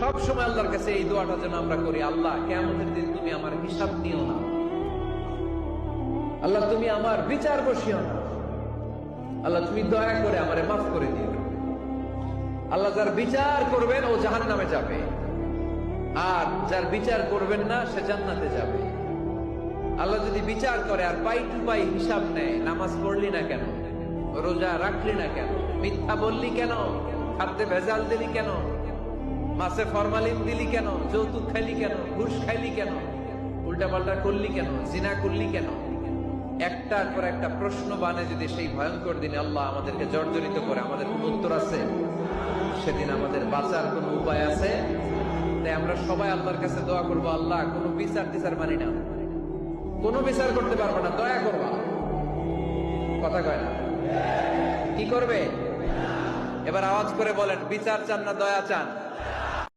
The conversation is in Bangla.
সব সময় আল্লাহর কাছে এই দোয়াটা যেন আমরা করি, আল্লাহ কিয়ামতের দিন তুমি আমার হিসাব নিও না, আল্লাহ তুমি আমার বিচার বসিও না, আল্লাহ তুমি দয়া করে আমারে মাফ করে দিও। আল্লাহ যার বিচার করবেন ও জাহান্নামে যাবে, আর যার বিচার করবেন না সে জান্নাতে যাবে। আল্লাহ যদি বিচার করে আর পাই টু পাই হিসাব নেয়, নামাজ পড়লি না কেন, রোজা রাখলি না কেন, মিথ্যা বললি কেন, খাদ্যে ভেজাল দিলি কেন, মাছে ফরমালিন দিলি কেন, যৌতুক খাইলি কেন, ঘুষ খাইলি কেন, উল্টা পাল্টা করলি কেন, জিনা করলি কেন, একটার পর একটা প্রশ্ন বানে যদি সেই ভয়ঙ্কর দিনে আল্লাহ আমাদেরকে জর্জরিত করে, আমাদের কোন উত্তর আছে? সেদিন আমাদের বাঁচার কোন উপায় আছে? তাই আমরা সবাই আল্লাহর কাছে দোয়া করবো, আল্লাহ কোনো বিচার টিচার মানি না, কোনো বিচার করতে পারবো না, দয়া করবা। কথা কয় না? কি করবে? এবার আওয়াজ করে বলেন, বিচার চান না দয়া চান?